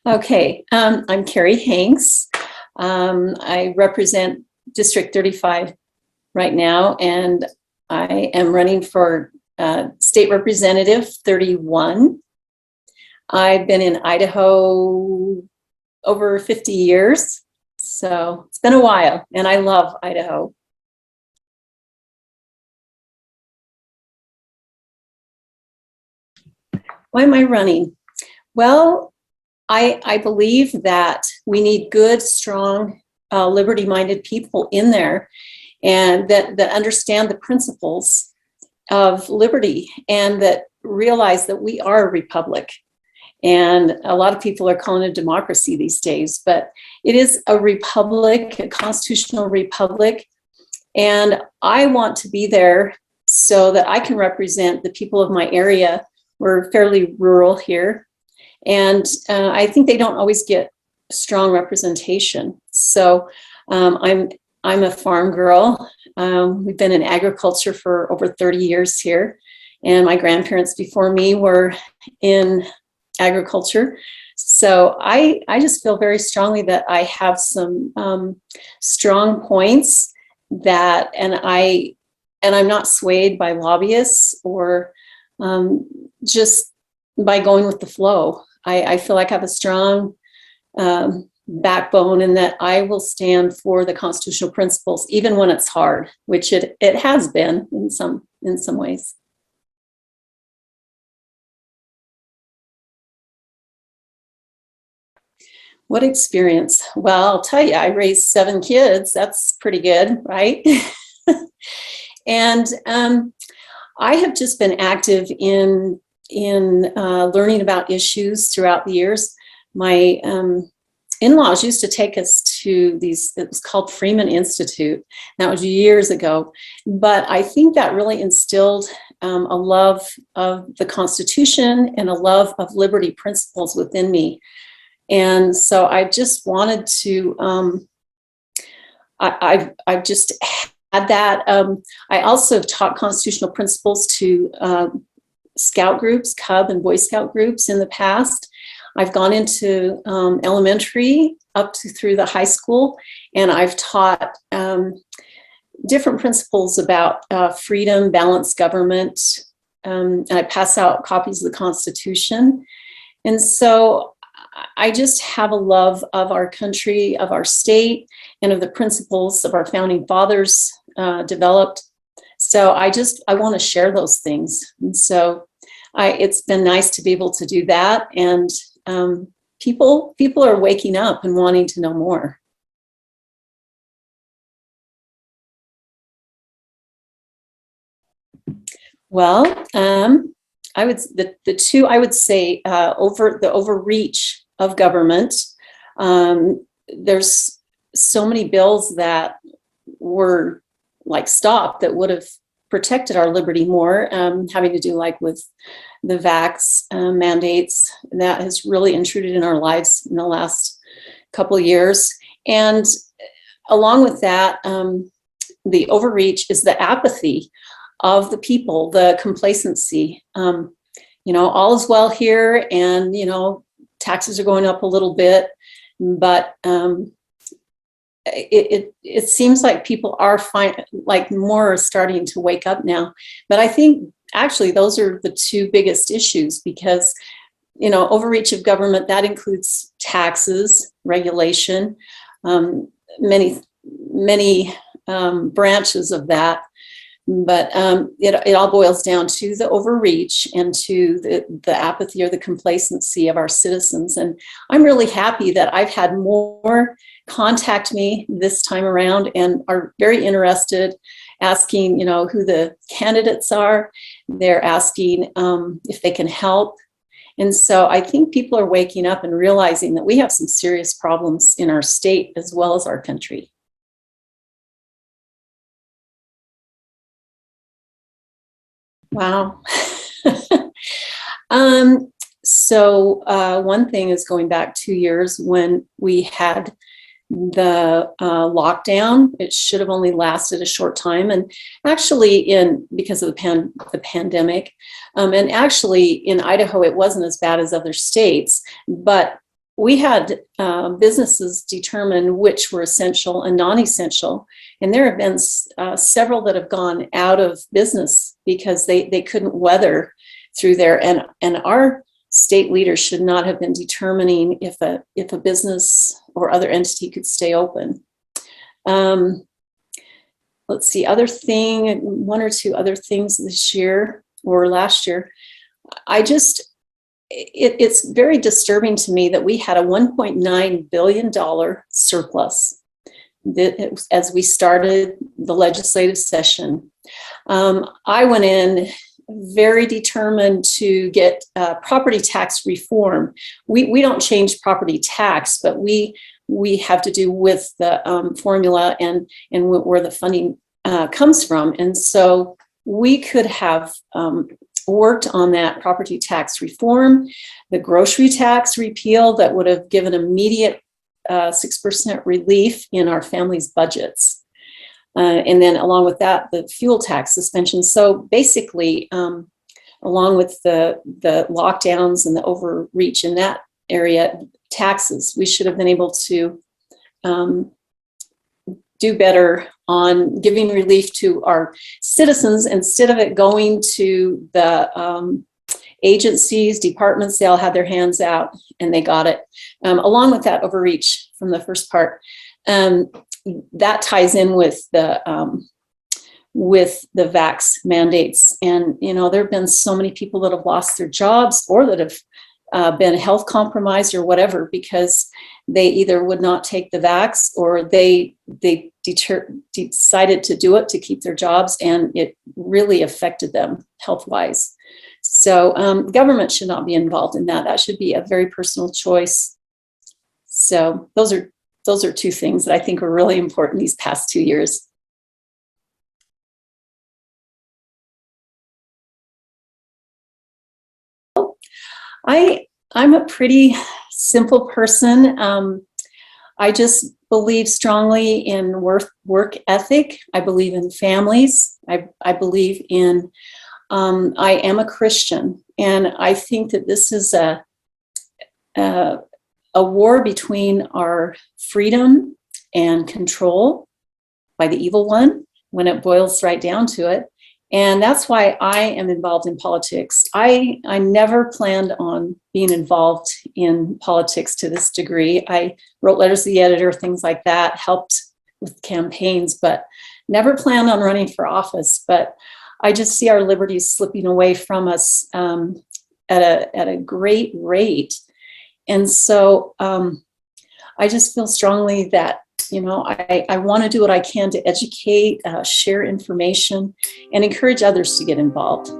Okay, I'm Karey Hanks. I represent District 35 right now, and I am running for State Representative 31. I've been in Idaho over 50 years, so it's been a while, and I love Idaho. Why am I running? Well, I believe that we need good, strong, liberty-minded people in there and that understand the principles of liberty and that realize that we are a republic. And a lot of people are calling it a democracy these days, but it is a republic, a constitutional republic. And I want to be there so that I can represent the people of my area. We're fairly rural here. And I think they don't always get strong representation. So I'm a farm girl. We've been in agriculture for over 30 years here. And my grandparents before me were in agriculture. So I just feel very strongly that I have some strong points that, and I'm not swayed by lobbyists or just by going with the flow. I feel like I have a strong backbone in that I will stand for the constitutional principles, even when it's hard, which it has been in some ways. What experience? Well, I'll tell you, I raised 7 kids. That's pretty good, right? And I have just been active in learning about issues throughout the years. My in-laws used to take us to these, it was called Freeman Institute. That was years ago. But I think that really instilled a love of the Constitution and a love of liberty principles within me. And so I just wanted to, I've just had that. I also have taught constitutional principles to scout groups, Cub and Boy Scout groups in the past. I've gone into elementary up to through the high school, and I've taught different principles about freedom, balanced government, and I pass out copies of the Constitution. And so I just have a love of our country, of our state, and of the principles of our founding fathers developed. So I want to share those things. And so it's been nice to be able to do that. And people are waking up and wanting to know more. Well, the two I would say over the overreach of government. There's so many bills that were like stopped that would have protected our liberty more, having to do like with the vax mandates. That has really intruded in our lives in the last couple of years. And along with that, the overreach is the apathy of the people, the complacency. All is well here, and taxes are going up a little bit, but it seems like people are more starting to wake up now. But I think actually those are the two biggest issues, because overreach of government, that includes taxes, regulation, many branches of that. But it all boils down to the overreach and to the apathy or the complacency of our citizens. And I'm really happy that I've had more contact me this time around and are very interested, asking, who the candidates are. They're asking if they can help. And so I think people are waking up and realizing that we have some serious problems in our state as well as our country. Wow. So one thing is going back 2 years when we had the lockdown. It should have only lasted a short time, and actually because of the pandemic, and actually in Idaho it wasn't as bad as other states, but we had businesses determine which were essential and non-essential. And there have been several that have gone out of business because they couldn't weather through there. And our state leaders should not have been determining if a business or other entity could stay open. Let's see, one or two other things this year or last year. It's very disturbing to me that we had a $1.9 billion surplus as we started the legislative session. I went in very determined to get property tax reform. We don't change property tax, but we have to do with the formula and where the funding comes from. And so we could have worked on that property tax reform, the grocery tax repeal that would have given immediate 6% relief in our families' budgets. And then along with that, the fuel tax suspension. So basically, along with the lockdowns and the overreach in that area, taxes, we should have been able to do better on giving relief to our citizens instead of it going to the agencies, departments. They all had their hands out and they got it. Along with that overreach from the first part, that ties in with the vax mandates. And, there have been so many people that have lost their jobs or that have been health compromised or whatever, because they either would not take the vax or they decided to do it to keep their jobs, and it really affected them health-wise. So government should not be involved in that. That should be a very personal choice. So those are two things that I think were really important these past 2 years. I'm a pretty simple person. I just believe strongly in work ethic. I believe in families. I believe in, I am a Christian, and I think that this is a war between our freedom and control by the evil one when it boils right down to it. And that's why I am involved in politics. I never planned on being involved in politics to this degree. I wrote letters to the editor, things like that, helped with campaigns, but never planned on running for office. But I just see our liberties slipping away from us at a great rate. And so I just feel strongly that I want to do what I can to educate, share information, and encourage others to get involved.